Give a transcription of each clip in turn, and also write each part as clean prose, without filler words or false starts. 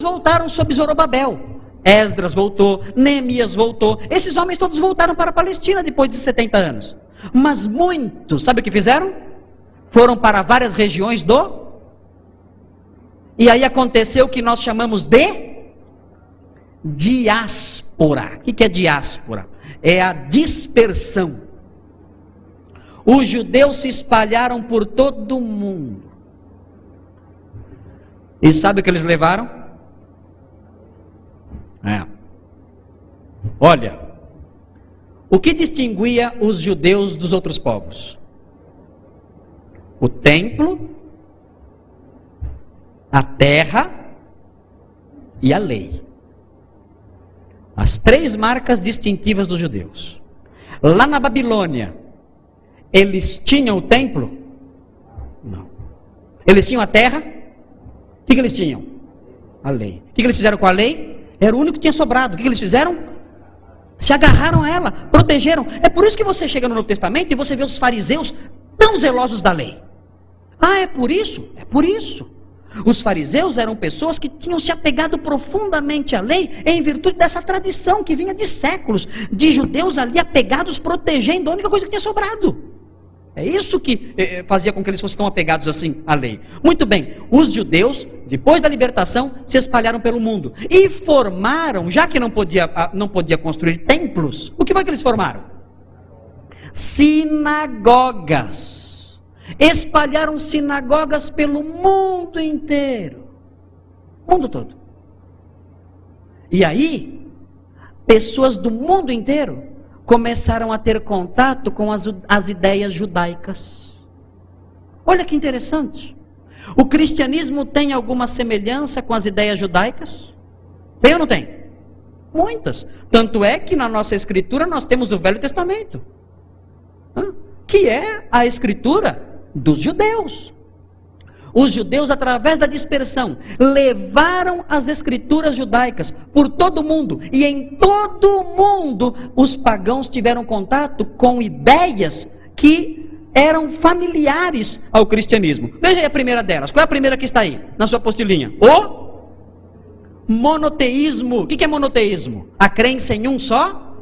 voltaram sob Zorobabel. Esdras voltou, Neemias voltou. Esses homens todos voltaram para a Palestina depois de 70 anos. Mas muitos, sabe o que fizeram? Foram para várias regiões E aí aconteceu o que nós chamamos de diáspora. O que é diáspora? É a dispersão. Os judeus se espalharam por todo o mundo. E sabe o que eles levaram? Olha, o que distinguia os judeus dos outros povos? O templo, a terra e a lei. As 3 marcas distintivas dos judeus. Lá na Babilônia, eles tinham o templo? Não. Eles tinham a terra? O que eles tinham? A lei. O que eles fizeram com a lei? Era o único que tinha sobrado. O que eles fizeram? Se agarraram a ela, protegeram. É por isso que você chega no Novo Testamento e você vê os fariseus tão zelosos da lei. É por isso? É por isso. Os fariseus eram pessoas que tinham se apegado profundamente à lei em virtude dessa tradição que vinha de séculos, de judeus ali apegados, protegendo a única coisa que tinha sobrado. É isso que fazia com que eles fossem tão apegados assim à lei. Muito bem, os judeus, depois da libertação, se espalharam pelo mundo e formaram, já que não podia construir templos, o que foi que eles formaram? Sinagogas. Espalharam sinagogas pelo mundo inteiro. Mundo todo. E aí, pessoas do mundo inteiro começaram a ter contato com as ideias judaicas. Olha que interessante. O cristianismo tem alguma semelhança com as ideias judaicas? Tem ou não tem? Muitas. Tanto é que na nossa escritura nós temos o Velho Testamento, que é a escritura dos judeus. Os judeus, através da dispersão, levaram as escrituras judaicas por todo o mundo. E em todo o mundo, os pagãos tiveram contato com ideias que eram familiares ao cristianismo. Veja aí a primeira delas. Qual é a primeira que está aí, na sua apostilinha? O monoteísmo. O que é monoteísmo? A crença em um só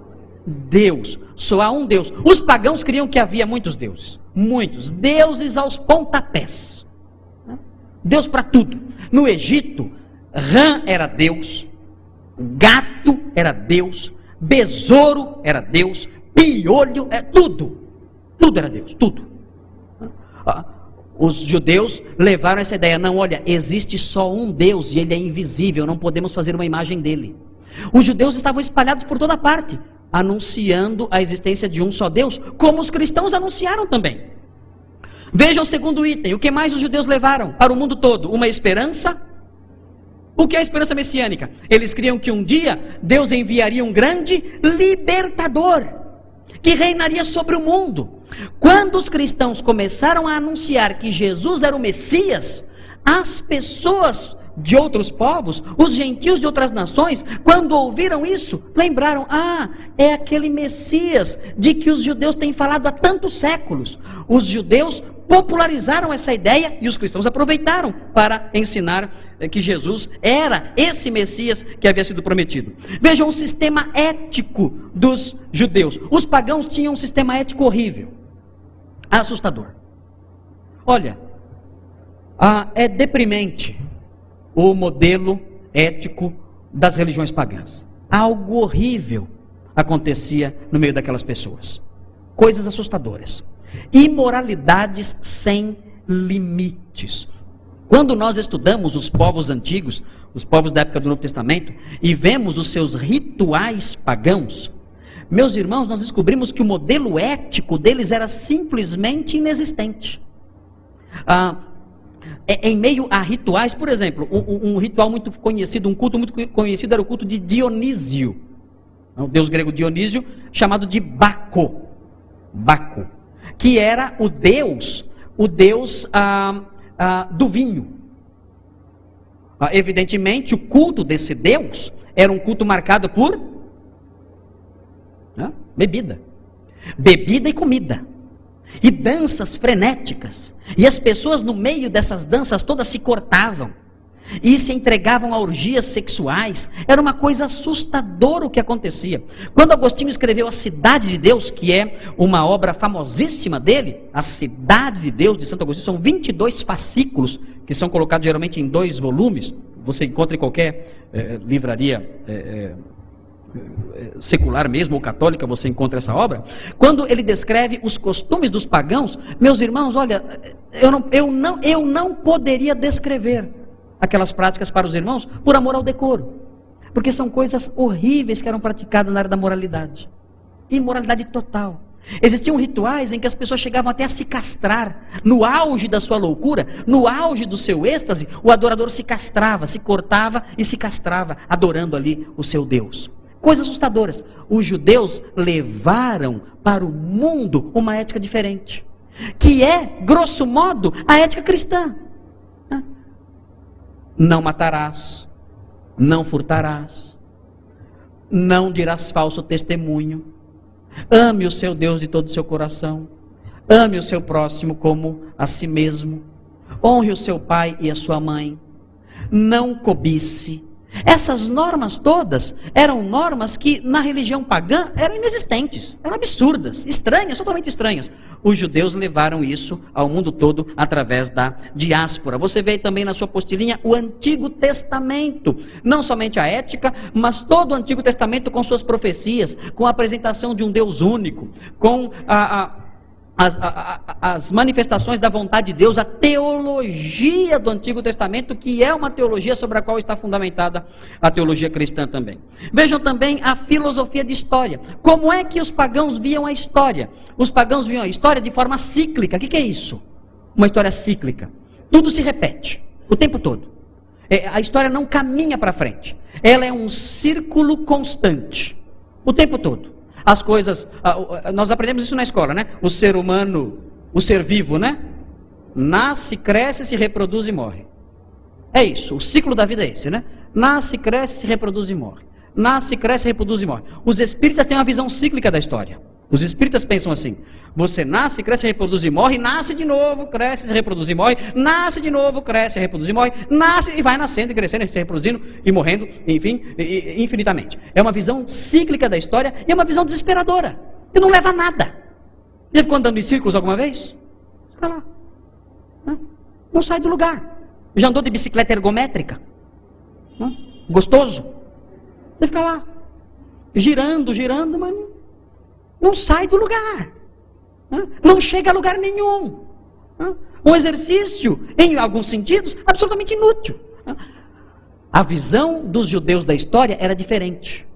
Deus. Só há um Deus. Os pagãos criam que havia muitos deuses. Muitos. Deuses aos pontapés. Deus para tudo. No Egito, rã era Deus, gato era Deus, besouro era Deus, piolho, tudo. Tudo era Deus, tudo. Os judeus levaram essa ideia. Não, olha, existe só um Deus e ele é invisível, não podemos fazer uma imagem dele. Os judeus estavam espalhados por toda parte, anunciando a existência de um só Deus, como os cristãos anunciaram também. Veja o segundo item. O que mais os judeus levaram para o mundo todo? Uma esperança. O que é a esperança messiânica? Eles criam que um dia Deus enviaria um grande libertador que reinaria sobre o mundo. Quando os cristãos começaram a anunciar que Jesus era o Messias, as pessoas de outros povos, os gentios de outras nações, quando ouviram isso, lembraram: é aquele Messias de que os judeus têm falado há tantos séculos. Os judeus popularizaram essa ideia e os cristãos aproveitaram para ensinar que Jesus era esse Messias que havia sido prometido. Vejam o sistema ético dos judeus. Os pagãos tinham um sistema ético horrível, assustador. Olha, é deprimente o modelo ético das religiões pagãs. Algo horrível acontecia no meio daquelas pessoas. Coisas assustadoras. Imoralidades sem limites. Quando nós estudamos os povos antigos, os povos da época do Novo Testamento, e vemos os seus rituais pagãos, meus irmãos, nós descobrimos que o modelo ético deles era simplesmente inexistente. Em meio a rituais, por exemplo, um ritual muito conhecido, um culto muito conhecido era o culto de Dionísio, o deus grego Dionísio, chamado de Baco, que era o deus do vinho. Evidentemente, o culto desse deus era um culto marcado por bebida e comida, e danças frenéticas, e as pessoas no meio dessas danças todas se cortavam, e se entregavam a orgias sexuais. Era uma coisa assustadora o que acontecia. Quando Agostinho escreveu A Cidade de Deus, que é uma obra famosíssima dele, A Cidade de Deus, de Santo Agostinho, são 22 fascículos, que são colocados geralmente em 2 volumes, você encontra em qualquer livraria secular mesmo, ou católica, você encontra essa obra. Quando ele descreve os costumes dos pagãos, meus irmãos, olha, eu não poderia descrever aquelas práticas para os irmãos por amor ao decoro, porque são coisas horríveis que eram praticadas na área da moralidade, imoralidade total. Existiam rituais em que as pessoas chegavam até a se castrar. No auge da sua loucura, no auge do seu êxtase, o adorador se castrava, se cortava e se castrava, adorando ali o seu Deus. Coisas assustadoras. Os judeus levaram para o mundo uma ética diferente, que é, grosso modo, a ética cristã. Não matarás, não furtarás, não dirás falso testemunho, ame o seu Deus de todo o seu coração, ame o seu próximo como a si mesmo, honre o seu pai e a sua mãe, não cobice. Essas normas todas eram normas que na religião pagã eram inexistentes, eram absurdas, estranhas, totalmente estranhas. Os judeus levaram isso ao mundo todo através da diáspora. Você vê também na sua apostilinha o Antigo Testamento, não somente a ética, mas todo o Antigo Testamento com suas profecias, com a apresentação de um Deus único, com as manifestações da vontade de Deus, a teologia do Antigo Testamento, que é uma teologia sobre a qual está fundamentada a teologia cristã também. Vejam também a filosofia de história. Como é que os pagãos viam a história? Os pagãos viam a história de forma cíclica. O que é isso? Uma história cíclica. Tudo se repete, o tempo todo. A história não caminha para frente. Ela é um círculo constante, o tempo todo. As coisas, nós aprendemos isso na escola, né? O ser humano, o ser vivo, né? Nasce, cresce, se reproduz e morre. É isso, o ciclo da vida é esse, né? Nasce, cresce, se reproduz e morre. Nasce, cresce, reproduz e morre. Os espíritas têm uma visão cíclica da história. Os espíritas pensam assim: você nasce, cresce, reproduz e morre, nasce de novo, cresce, se reproduz e morre, nasce de novo, cresce, reproduz e morre, nasce e vai nascendo e crescendo, e se reproduzindo e morrendo, enfim, infinitamente. É uma visão cíclica da história e é uma visão desesperadora, que não leva a nada. Já ficou andando em círculos alguma vez? Fica lá. Não sai do lugar. Já andou de bicicleta ergométrica? Gostoso? Você fica lá, girando, mas não sai do lugar. Não chega a lugar nenhum. Um exercício, em alguns sentidos, absolutamente inútil. A visão dos judeus da história era diferente.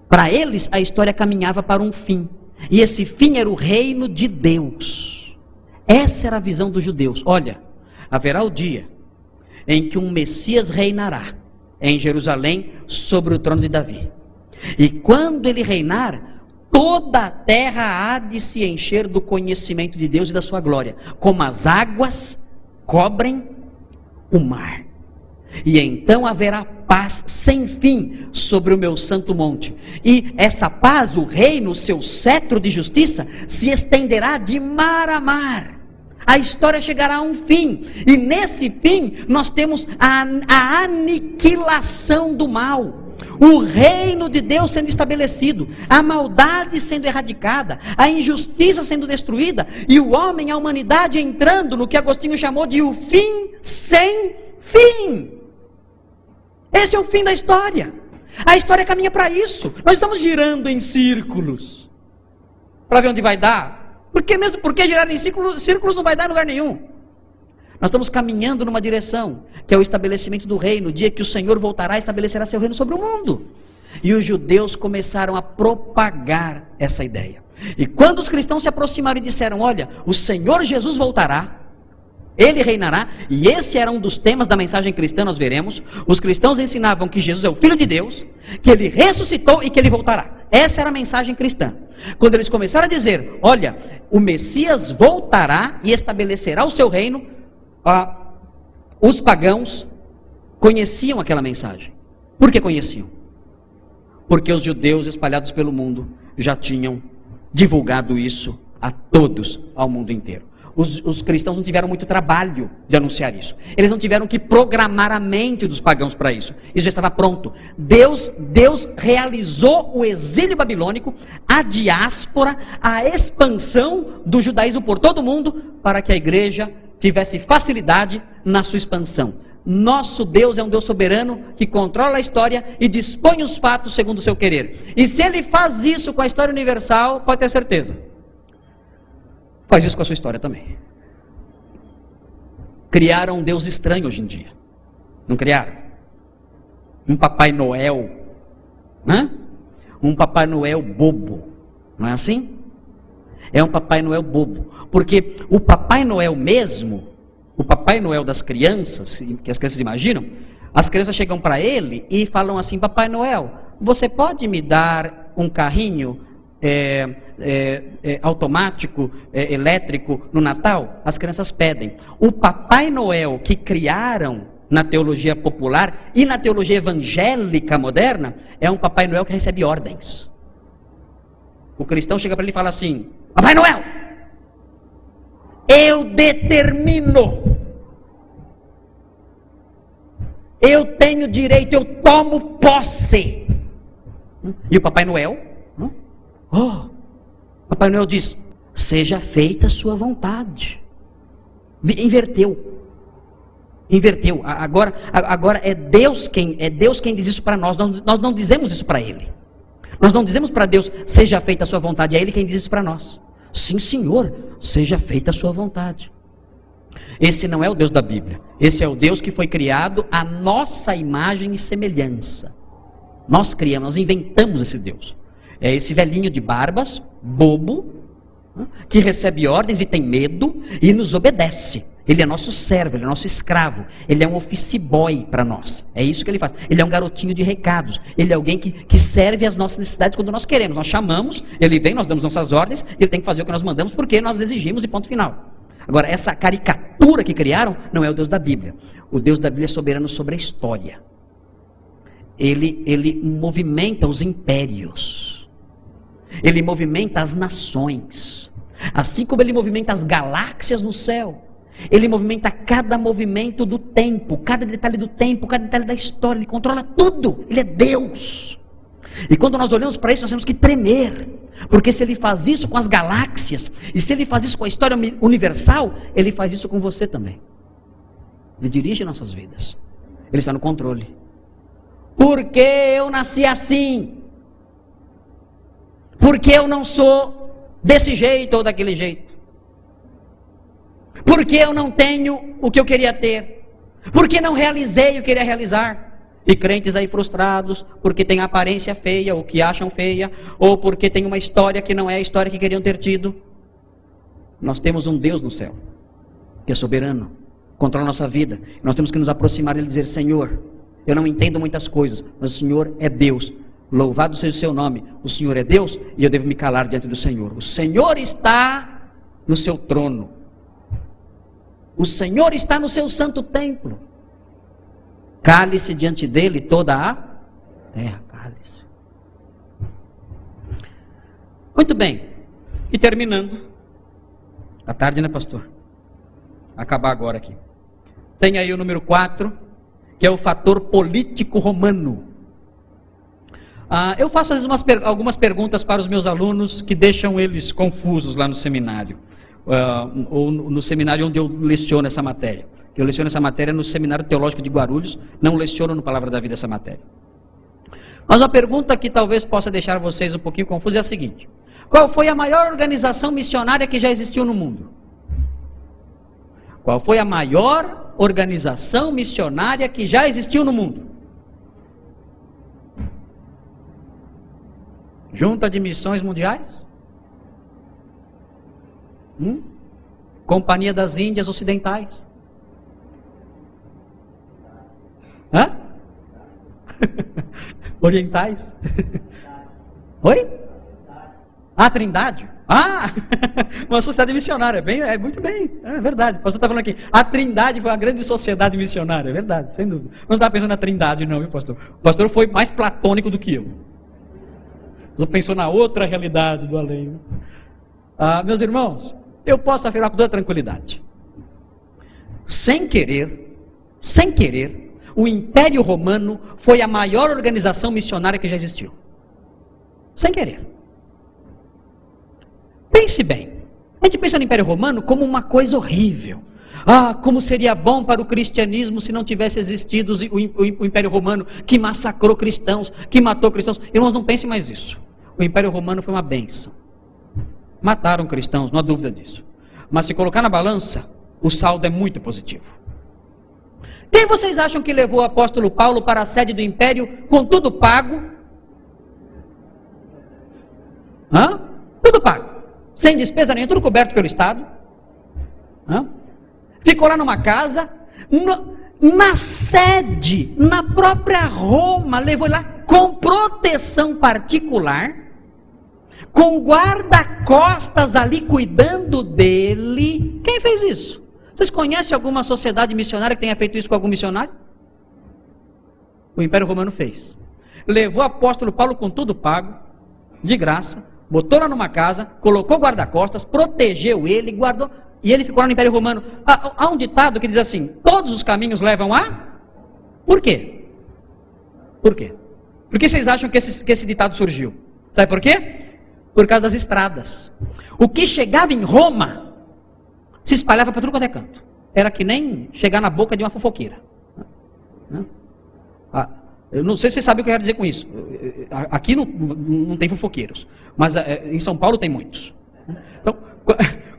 Para eles, a história caminhava para um fim. E esse fim era o reino de Deus. Essa era a visão dos judeus. Olha, haverá o dia em que um Messias reinará em Jerusalém sobre o trono de Davi. E quando ele reinar, toda a terra há de se encher do conhecimento de Deus e da sua glória, como as águas cobrem o mar. E então haverá paz sem fim sobre o meu santo monte. E essa paz, o reino, o seu cetro de justiça, se estenderá de mar a mar. A história chegará a um fim. E nesse fim nós temos a aniquilação do mal. O reino de Deus sendo estabelecido, a maldade sendo erradicada, a injustiça sendo destruída, e o homem, a humanidade entrando no que Agostinho chamou de o fim sem fim. Esse é o fim da história. A história caminha para isso. Nós estamos girando em círculos para ver onde vai dar. Porque girar em círculos não vai dar em lugar nenhum. Nós estamos caminhando numa direção, que é o estabelecimento do reino, o dia que o Senhor voltará e estabelecerá seu reino sobre o mundo. E os judeus começaram a propagar essa ideia. E quando os cristãos se aproximaram e disseram: olha, o Senhor Jesus voltará, Ele reinará, e esse era um dos temas da mensagem cristã, nós veremos. Os cristãos ensinavam que Jesus é o Filho de Deus, que Ele ressuscitou e que Ele voltará. Essa era a mensagem cristã. Quando eles começaram a dizer: olha, o Messias voltará e estabelecerá o seu reino, os pagãos conheciam aquela mensagem. Por que conheciam? Porque os judeus espalhados pelo mundo já tinham divulgado isso a todos, ao mundo inteiro. os cristãos não tiveram muito trabalho de anunciar isso. Eles não tiveram que programar a mente dos pagãos para isso. Isso já estava pronto. Deus realizou o exílio babilônico, a diáspora, a expansão do judaísmo por todo o mundo, para que a igreja tivesse facilidade na sua expansão. Nosso Deus é um Deus soberano que controla a história e dispõe os fatos segundo o seu querer. E se Ele faz isso com a história universal, pode ter certeza, faz isso com a sua história também. Criaram um Deus estranho hoje em dia. Não criaram? Um Papai Noel. Um Papai Noel bobo. Não é assim? É um Papai Noel bobo. Porque o Papai Noel mesmo, o Papai Noel das crianças, que as crianças imaginam, as crianças chegam para ele e falam assim: Papai Noel, você pode me dar um carrinho automático, elétrico no Natal? As crianças pedem. O Papai Noel que criaram na teologia popular e na teologia evangélica moderna é um Papai Noel que recebe ordens. O cristão chega para ele e fala assim: Papai Noel, eu determino, eu tenho direito, eu tomo posse. E o Papai Noel, Papai Noel diz: seja feita a sua vontade. Inverteu. Agora é Deus quem diz isso para nós. Nós não dizemos isso para Ele. Nós não dizemos para Deus: seja feita a sua vontade. É Ele quem diz isso para nós. Sim, Senhor, seja feita a sua vontade. Esse não é o Deus da Bíblia. Esse é o Deus que foi criado à nossa imagem e semelhança. Nós criamos, nós inventamos esse Deus. É esse velhinho de barbas, bobo, que recebe ordens e tem medo e nos obedece. Ele é nosso servo, ele é nosso escravo. Ele é um office boy para nós. É isso que ele faz. Ele é um garotinho de recados. Ele é alguém que serve às nossas necessidades quando nós queremos. Nós chamamos, ele vem, nós damos nossas ordens, ele tem que fazer o que nós mandamos porque nós exigimos e ponto final. Agora, essa caricatura que criaram não é o Deus da Bíblia. O Deus da Bíblia é soberano sobre a história. Ele movimenta os impérios. Ele movimenta as nações. Assim como ele movimenta as galáxias no céu. Ele movimenta cada movimento do tempo, cada detalhe do tempo, cada detalhe da história. Ele controla tudo. Ele é Deus. E quando nós olhamos para isso, nós temos que tremer. Porque se ele faz isso com as galáxias, e se ele faz isso com a história universal, ele faz isso com você também. Ele dirige nossas vidas. Ele está no controle. Porque eu nasci assim? Porque eu não sou desse jeito ou daquele jeito? Porque eu não tenho o que eu queria ter? Porque não realizei o que eu queria realizar? E crentes aí frustrados, porque tem a aparência feia, ou que acham feia, ou porque tem uma história que não é a história que queriam ter tido. Nós temos um Deus no céu, que é soberano, controla a nossa vida. Nós temos que nos aproximar e dizer: Senhor, eu não entendo muitas coisas, mas o Senhor é Deus. Louvado seja o seu nome. O Senhor é Deus e eu devo me calar diante do Senhor. O Senhor está no seu trono. O Senhor está no seu santo templo. Cale-se diante dele toda a terra. Cale-se. Muito bem. E terminando. Está tarde, né, pastor? Acabar agora aqui. Tem aí o número 4, que é o fator político romano. Eu faço às vezes algumas perguntas para os meus alunos que deixam eles confusos lá no seminário. Ou no seminário onde eu leciono essa matéria. Eu leciono essa matéria no Seminário Teológico de Guarulhos, não leciono no Palavra da Vida essa matéria. Mas a pergunta que talvez possa deixar vocês um pouquinho confusos é a seguinte: qual foi a maior organização missionária que já existiu no mundo? Qual foi a maior organização missionária que já existiu no mundo? Junta de Missões Mundiais? Companhia das Índias Ocidentais? Hã? Orientais? Oi? Trindade? Uma sociedade missionária. Muito bem, é verdade. O pastor está falando aqui, a Trindade foi uma grande sociedade missionária. É verdade, sem dúvida. Não estava pensando na Trindade não, viu, pastor? O pastor foi mais platônico do que eu. Ele pensou na outra realidade do além. Meus irmãos, eu posso afirmar com toda tranquilidade. Sem querer, o Império Romano foi a maior organização missionária que já existiu. Sem querer. Pense bem. A gente pensa no Império Romano como uma coisa horrível. Ah, como seria bom para o cristianismo se não tivesse existido o Império Romano, que massacrou cristãos, que matou cristãos. Irmãos, não pensem mais isso. O Império Romano foi uma bênção. Mataram cristãos, não há dúvida disso. Mas se colocar na balança, o saldo é muito positivo. Quem vocês acham que levou o apóstolo Paulo para a sede do Império com tudo pago? Tudo pago. Sem despesa nenhuma, tudo coberto pelo Estado. Ficou lá numa casa, na sede, na própria Roma, levou lá com proteção particular, com guarda-costas ali cuidando dele. Quem fez isso? Vocês conhecem alguma sociedade missionária que tenha feito isso com algum missionário? O Império Romano fez. Levou o apóstolo Paulo com tudo pago, de graça, botou lá numa casa, colocou guarda-costas, protegeu ele, guardou, e ele ficou lá no Império Romano. Há um ditado que diz assim: todos os caminhos levam a... Por quê? Por quê? Por que vocês acham que esse ditado surgiu? Sabe por quê? Por causa das estradas. O que chegava em Roma se espalhava para tudo quanto é canto. Era que nem chegar na boca de uma fofoqueira. Eu não sei se você sabe o que eu quero dizer com isso. Aqui não tem fofoqueiros, mas em São Paulo tem muitos. Então,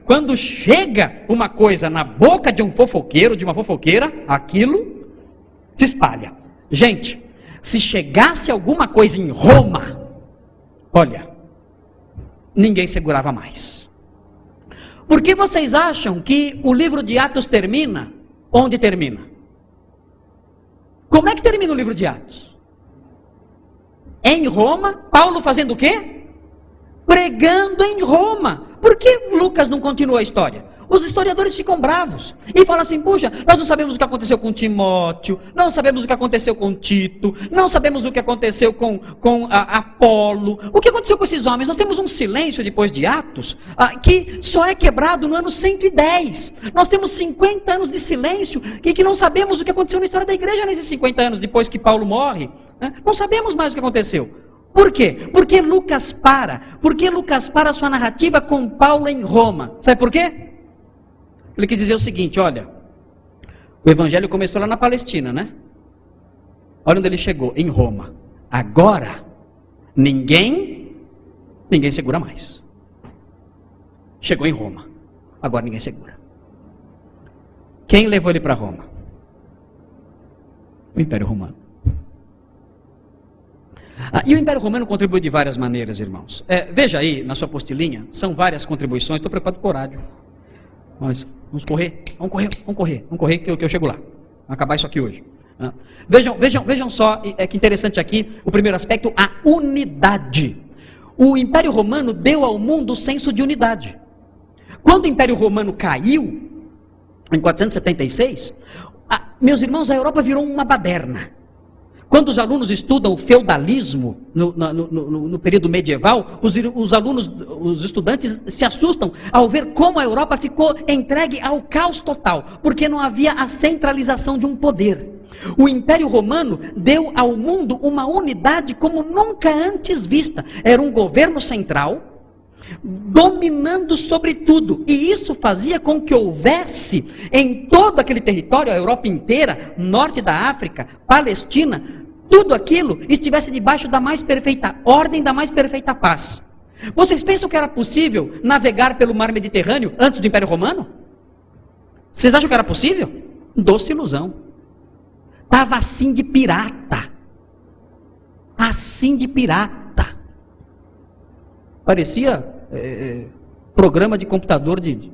quando chega uma coisa na boca de um fofoqueiro, de uma fofoqueira, aquilo se espalha. Gente, se chegasse alguma coisa em Roma, olha, ninguém segurava mais. Por que vocês acham que o livro de Atos termina onde termina? Como é que termina o livro de Atos? Em Roma, Paulo fazendo o quê? Pregando em Roma. Por que Lucas não continua a história? Os historiadores ficam bravos e falam assim: puxa, nós não sabemos o que aconteceu com Timóteo, não sabemos o que aconteceu com Tito, não sabemos o que aconteceu com Apolo. O que aconteceu com esses homens? Nós temos um silêncio depois de Atos que só é quebrado no ano 110. Nós temos 50 anos de silêncio e que não sabemos o que aconteceu na história da igreja nesses 50 anos depois que Paulo morre. Não sabemos mais o que aconteceu. Por quê? Porque Lucas para a sua narrativa com Paulo em Roma. Sabe por quê? Ele quis dizer o seguinte: olha, o evangelho começou lá na Palestina, né? Olha onde ele chegou, em Roma. Agora, ninguém segura mais. Chegou em Roma, agora ninguém segura. Quem levou ele para Roma? O Império Romano. E o Império Romano contribuiu de várias maneiras, irmãos. Veja aí, na sua apostilinha, são várias contribuições. Estou preocupado com o horário. Mas vamos correr que eu chego lá. Vamos acabar isso aqui hoje. Vejam só, que interessante aqui, o primeiro aspecto, a unidade. O Império Romano deu ao mundo o senso de unidade. Quando o Império Romano caiu, em 476, meus irmãos, a Europa virou uma baderna. Quando os alunos estudam o feudalismo no período medieval, os estudantes se assustam ao ver como a Europa ficou entregue ao caos total, porque não havia a centralização de um poder. O Império Romano deu ao mundo uma unidade como nunca antes vista. Era um governo central dominando sobre tudo, e isso fazia com que houvesse em todo aquele território, a Europa inteira, norte da África, Palestina, tudo aquilo estivesse debaixo da mais perfeita ordem, da mais perfeita paz. Vocês pensam que era possível navegar pelo mar Mediterrâneo antes do Império Romano? Vocês acham que era possível? Doce ilusão. Estava assim de pirata. Assim de pirata. Parecia programa de computador de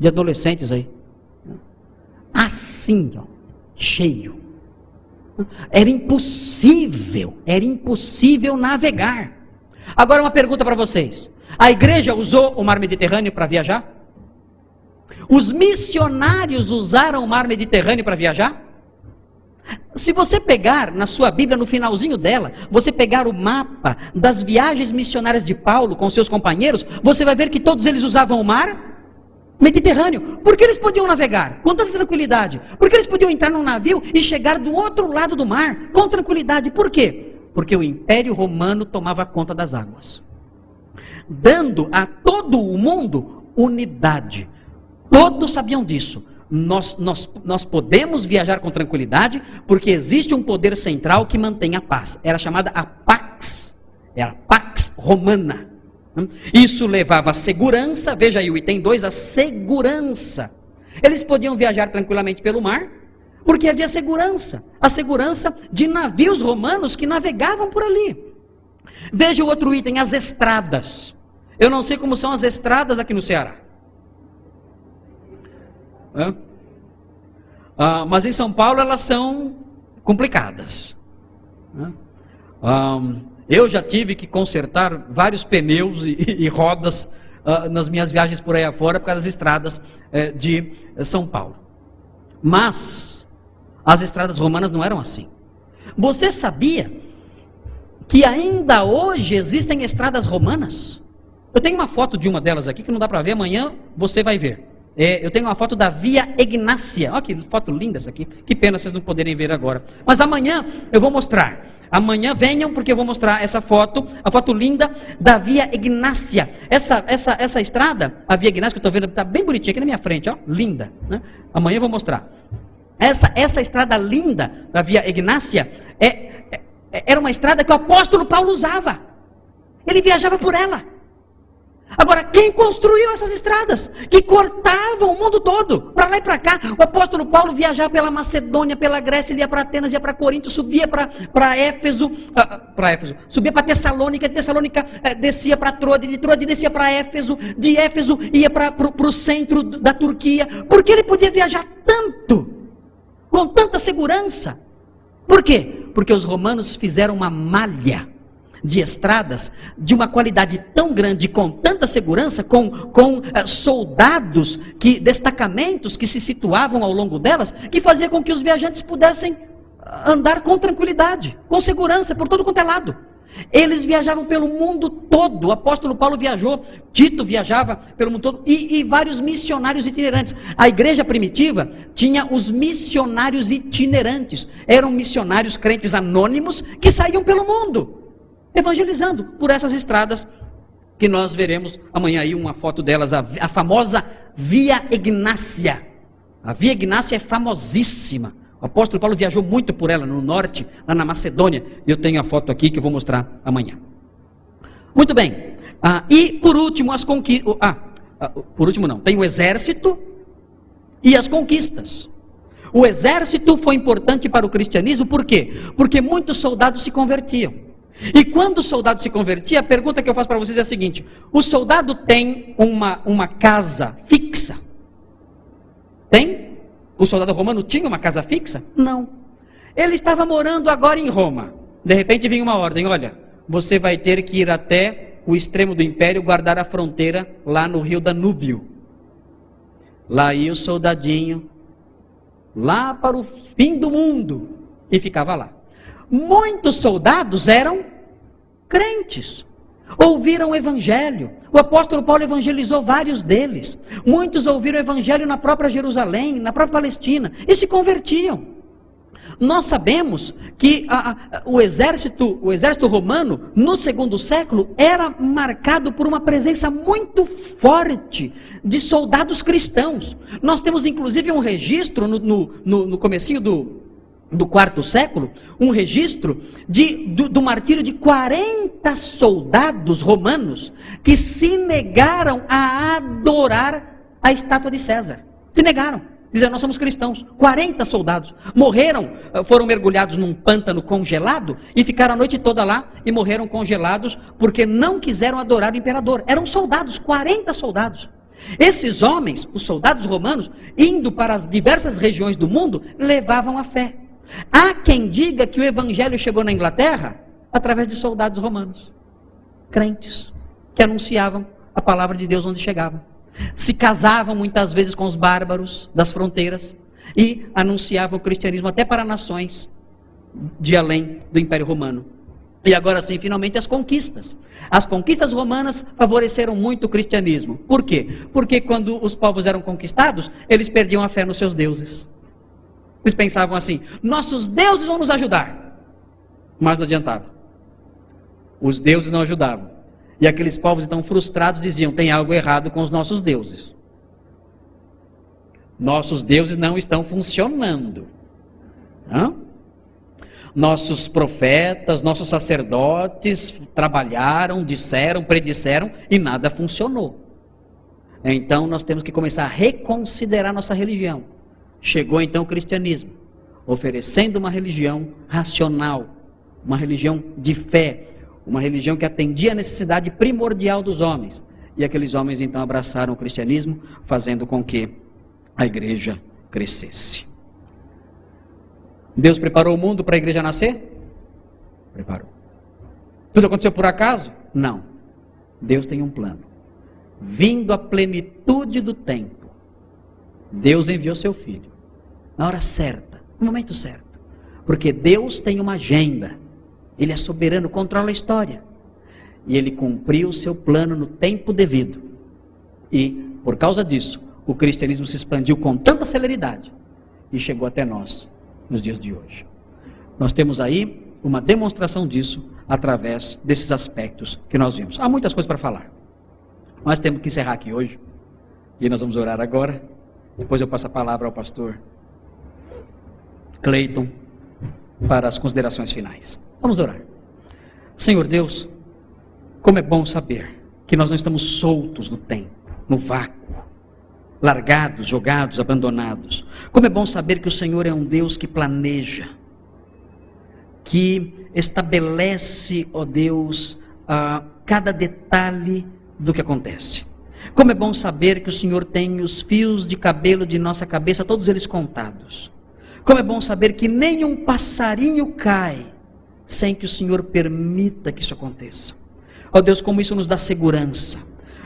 adolescentes aí. Assim, ó, cheio. Era impossível navegar. Agora uma pergunta para vocês: a igreja usou o mar Mediterrâneo para viajar? Os missionários usaram o mar Mediterrâneo para viajar? Se você pegar na sua Bíblia, no finalzinho dela, você pegar o mapa das viagens missionárias de Paulo com seus companheiros, você vai ver que todos eles usavam o mar Mediterrâneo. Por que eles podiam navegar com tanta tranquilidade? Por que eles podiam entrar num navio e chegar do outro lado do mar com tranquilidade? Por quê? Porque o Império Romano tomava conta das águas, dando a todo o mundo unidade. Todos sabiam disso. Nós podemos viajar com tranquilidade porque existe um poder central que mantém a paz. Era chamada a Pax. Era a Pax Romana. Isso levava a segurança. Veja aí o item 2, a segurança. Eles podiam viajar tranquilamente pelo mar porque havia segurança. A segurança de navios romanos que navegavam por ali. Veja o outro item, as estradas. Eu não sei como são as estradas aqui no Ceará. Mas em São Paulo elas são complicadas. Eu já tive que consertar vários pneus e rodas nas minhas viagens por aí afora por causa das estradas de São Paulo. Mas as estradas romanas não eram assim. Você sabia que ainda hoje existem estradas romanas? Eu tenho uma foto de uma delas aqui que não dá para ver, amanhã você vai ver. Eu tenho uma foto da Via Egnácia. Olha que foto linda essa aqui. Que pena vocês não poderem ver agora. Mas amanhã eu vou mostrar. Amanhã venham porque eu vou mostrar essa foto. A foto linda da Via Egnácia. Essa estrada, a Via Egnácia que eu estou vendo, está bem bonitinha aqui na minha frente. Ó, linda. Né? Amanhã eu vou mostrar. Essa estrada linda da Via Egnácia era uma estrada que o apóstolo Paulo usava. Ele viajava por ela. Agora, quem construiu essas estradas? Que cortavam o mundo todo, para lá e para cá. O apóstolo Paulo viajava pela Macedônia, pela Grécia, ele ia para Atenas, ia para Corinto, subia para Éfeso, subia para Tessalônica, de Tessalônica descia para Troade, de Troade descia para Éfeso, de Éfeso ia para o centro da Turquia. Por que ele podia viajar tanto? Com tanta segurança? Por quê? Porque os romanos fizeram uma malha de estradas de uma qualidade tão grande, com tanta segurança, com soldados, destacamentos que se situavam ao longo delas, que fazia com que os viajantes pudessem andar com tranquilidade, com segurança, por todo quanto é lado. Eles viajavam pelo mundo todo. O apóstolo Paulo viajou, Tito viajava pelo mundo todo, e vários missionários itinerantes. A igreja primitiva tinha os missionários itinerantes. Eram missionários crentes anônimos que saíam pelo mundo evangelizando por essas estradas que nós veremos amanhã aí uma foto delas, a famosa Via Egnácia. A Via Egnácia é famosíssima. O apóstolo Paulo viajou muito por ela no norte, lá na Macedônia. Eu tenho a foto aqui que eu vou mostrar amanhã. Muito bem. E por último as conquistas. Por último não. Tem o exército e as conquistas. O exército foi importante para o cristianismo, por quê? Porque muitos soldados se convertiam. E quando o soldado se convertia, a pergunta que eu faço para vocês é a seguinte: o soldado tem uma casa fixa? Tem? O soldado romano tinha uma casa fixa? Não. Ele estava morando agora em Roma. De repente vinha uma ordem: olha, você vai ter que ir até o extremo do império, guardar a fronteira lá no rio Danúbio. Lá ia o soldadinho, lá para o fim do mundo, e ficava lá. Muitos soldados eram crentes, ouviram o evangelho. O apóstolo Paulo evangelizou vários deles. Muitos ouviram o evangelho na própria Jerusalém, na própria Palestina, e se convertiam. Nós sabemos que o exército romano, no segundo século, era marcado por uma presença muito forte de soldados cristãos. Nós temos inclusive um registro no comecinho do quarto século, um registro do martírio de 40 soldados romanos que se negaram a adorar a estátua de César. Se negaram, diziam: nós somos cristãos. 40 soldados morreram, foram mergulhados num pântano congelado e ficaram a noite toda lá e morreram congelados porque não quiseram adorar o imperador. Eram soldados, 40 soldados. Esses homens, os soldados romanos, indo para as diversas regiões do mundo, levavam a fé. Há quem diga que o evangelho chegou na Inglaterra através de soldados romanos, crentes, que anunciavam a palavra de Deus onde chegavam. Se casavam muitas vezes com os bárbaros das fronteiras e anunciavam o cristianismo até para nações de além do Império Romano. E agora sim, finalmente, as conquistas. As conquistas romanas favoreceram muito o cristianismo. Por quê? Porque quando os povos eram conquistados, eles perdiam a fé nos seus deuses. Eles pensavam assim: nossos deuses vão nos ajudar. Mas não adiantava. Os deuses não ajudavam. E aqueles povos então frustrados diziam: tem algo errado com os nossos deuses. Nossos deuses não estão funcionando. Hã? Nossos profetas, nossos sacerdotes trabalharam, disseram, predisseram e nada funcionou. Então nós temos que começar a reconsiderar nossa religião. Chegou então o cristianismo, oferecendo uma religião racional, uma religião de fé, uma religião que atendia a necessidade primordial dos homens. E aqueles homens então abraçaram o cristianismo, fazendo com que a igreja crescesse. Deus preparou o mundo para a igreja nascer? Preparou. Tudo aconteceu por acaso? Não. Deus tem um plano. Vindo a plenitude do tempo, Deus enviou seu Filho, na hora certa, no momento certo. Porque Deus tem uma agenda. Ele é soberano, controla a história. E Ele cumpriu o seu plano no tempo devido. E, por causa disso, o cristianismo se expandiu com tanta celeridade e chegou até nós nos dias de hoje. Nós temos aí uma demonstração disso através desses aspectos que nós vimos. Há muitas coisas para falar. Nós temos que encerrar aqui hoje. E nós vamos orar agora. Depois eu passo a palavra ao pastor Cleiton para as considerações finais. Vamos orar. Senhor Deus, como é bom saber que nós não estamos soltos no tempo, no vácuo, largados, jogados, abandonados. Como é bom saber que o Senhor é um Deus que planeja, que estabelece, ó Deus, cada detalhe do que acontece. Como é bom saber que o Senhor tem os fios de cabelo de nossa cabeça, todos eles contados. Como é bom saber que nenhum passarinho cai sem que o Senhor permita que isso aconteça. Ó Deus, como isso nos dá segurança.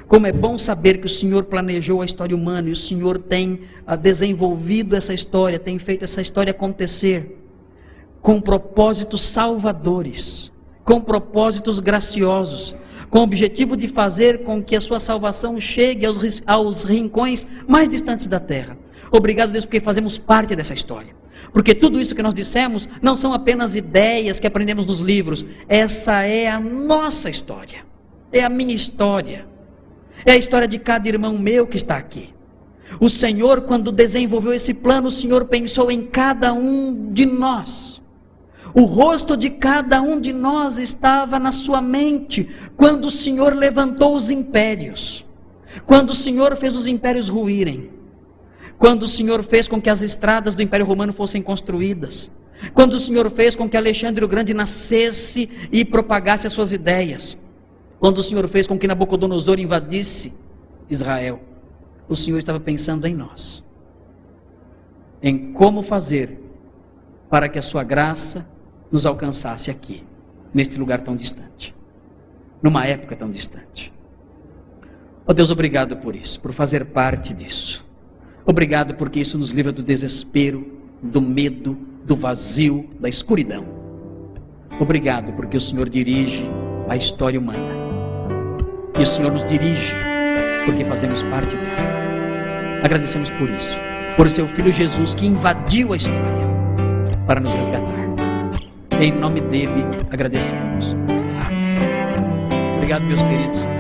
Como é bom saber que o Senhor planejou a história humana e o Senhor tem desenvolvido essa história, tem feito essa história acontecer com propósitos salvadores, com propósitos graciosos, com o objetivo de fazer com que a sua salvação chegue aos rincões mais distantes da terra. Obrigado, Deus, porque fazemos parte dessa história. Porque tudo isso que nós dissemos não são apenas ideias que aprendemos nos livros. Essa é a nossa história, é a minha história. É a história de cada irmão meu que está aqui. O Senhor, quando desenvolveu esse plano, o Senhor pensou em cada um de nós. O rosto de cada um de nós estava na sua mente, quando o Senhor levantou os impérios. Quando o Senhor fez os impérios ruírem. Quando o Senhor fez com que as estradas do Império Romano fossem construídas. Quando o Senhor fez com que Alexandre o Grande nascesse e propagasse as suas ideias. Quando o Senhor fez com que Nabucodonosor invadisse Israel, o Senhor estava pensando em nós, em como fazer para que a sua graça nos alcançasse aqui, neste lugar tão distante, numa época tão distante. Oh Deus, obrigado por isso, por fazer parte disso. Obrigado porque isso nos livra do desespero, do medo, do vazio, da escuridão. Obrigado porque o Senhor dirige a história humana. E o Senhor nos dirige, porque fazemos parte dela. Agradecemos por isso, por seu Filho Jesus que invadiu a história para nos resgatar. Em nome dele agradecemos. Amém. Obrigado, meus queridos.